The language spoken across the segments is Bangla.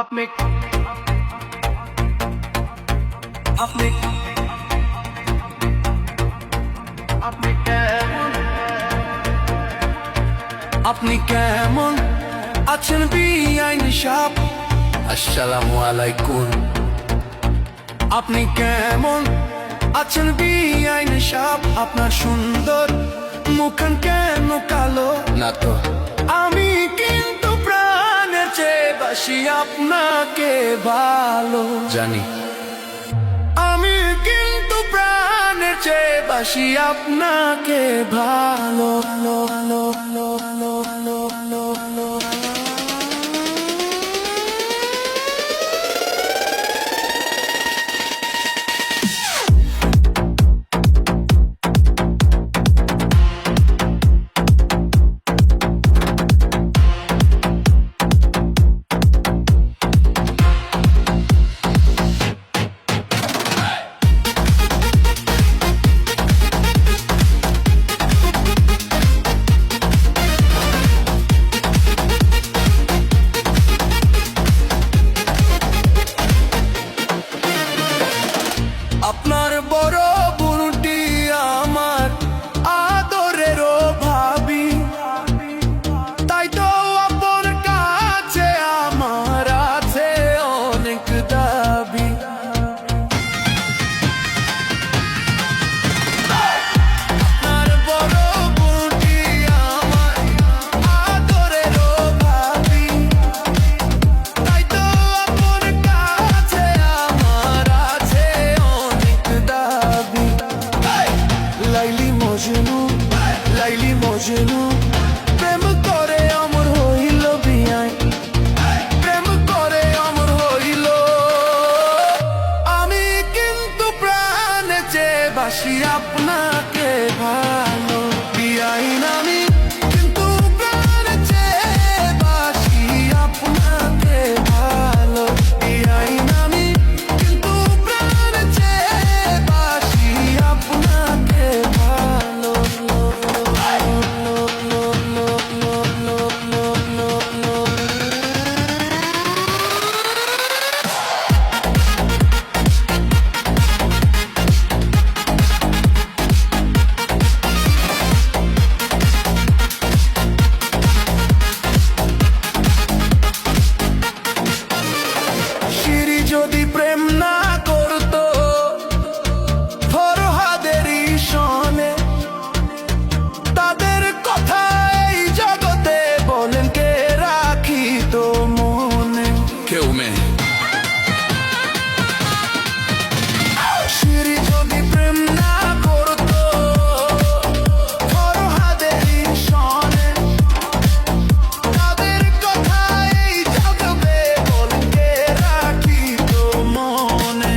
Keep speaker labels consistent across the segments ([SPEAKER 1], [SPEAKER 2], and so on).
[SPEAKER 1] আপনি আপনি আপনি কেমন আপনি কেমন আছেন বিআইন সাহেব? আসসালামু আলাইকুম। আপনি কেমন আছেন বিআইন সাহেব? আপনার সুন্দর মুখখান কেন কালো? না তো আমি কিন্তু প্রাণের চেয়ে বাসি আপনাকে ভালো জানি। আমি কিন্তু প্রাণের চেয়ে বাসি আপনাকে ভালো। আপনার বড় বোনটি আমার আদরেরও ভাবি, তাই তো আপনার কাছে আমার আছে অনেক দাবি। আপনার বড় বোনটি আমার আদরেরও ভাবি, তাই তো আপনার কাছে আমার আছে লাইলি মজনু লাইলি মজনু প্রেম করে অমর হইল বিয়াই, প্রেম করে অমর হইল। আমি কিন্তু প্রাণে চেয়ে বাসি আপনাকে ভালো বিয়াইন। আমি কিন্তু প্রাণে চেয়ে বাসি আপনাকে ভালো বিয়াইন। আমি কিন্তু প্রাণে চেয়ে বাসি আপনাকে ভালো। শিরি যদি প্রেম না করতো ফরহাদেরই সনে, তাদের কথা এই জগতে বলেন কে রাখিত মনে? কেউ মেয়ে। শিরি যদি প্রেম না করতো ফরহাদেরই সনে, তাদের কথা এই জগতে বলেন কে রাখিত মনে?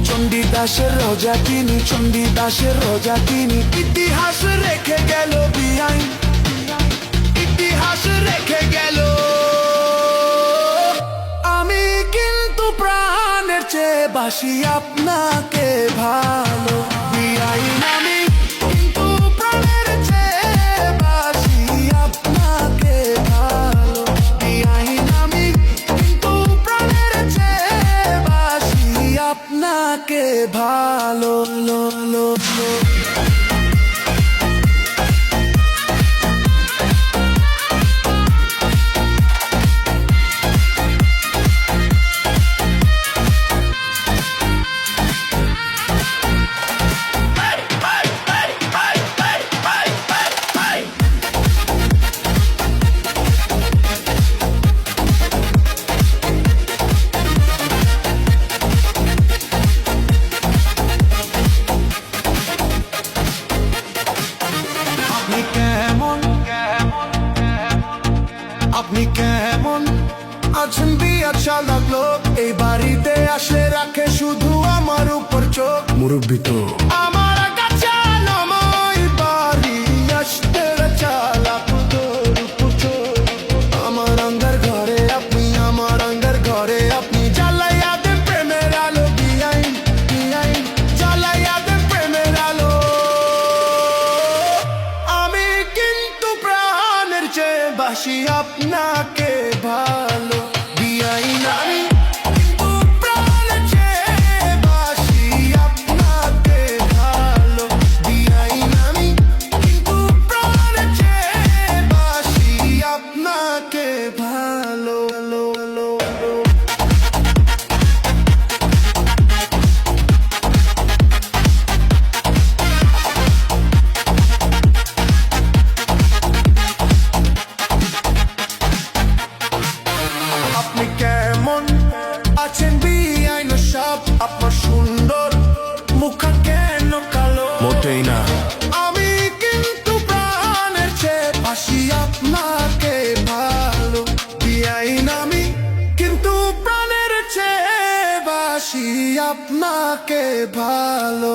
[SPEAKER 1] চণ্ডীদাসের রোজা তিনি, চণ্ডীদাসের রোজা তিনি ইতিহাস রেখে গেল বিআইন, ইতিহাস রেখে গেল। আমি কিন্তু প্রাণের চেয়ে বাসি আপনাকে ভালো বিআইন। আমি কিন্তু প্রাণের চেয়ে বাসি আপনাকে ভালো বিআইন। আমি কিন্তু প্রাণের চেয়ে বাসি আপনাকে ভালো। আপনি কেমন আপনি কেমন আছেন বিয়া চালাক লোক, এই বাড়িতে আসলে রাখে শুধু আমার উপর চোখ। মুরব্বি তো আমার কাছে নময় বাড়ি আসতে চালাক তোর উপর চোখ। আমার আঙ্গার ঘরে আপনি, আমার আঙ্গার ঘরে আপনি জ্বালাইয়া দেন প্রেমের আলো বিআইন, বিআইন জ্বালাইয়া দেন প্রেমের আলো। আমি কিন্তু প্রাণের চেয়ে বাসি আপনাকে ভালো বিআইন। কেমন আছেন বিআইন সাহেব? আপনার সুন্দর মুখ কেন কালো? মোটেই না, আমি কিন্তু প্রাণের চেয়ে বাসি আপনাকে ভালো। বিআইন আমি কিন্তু প্রাণের চেয়ে বাসি আপনাকে ভালো।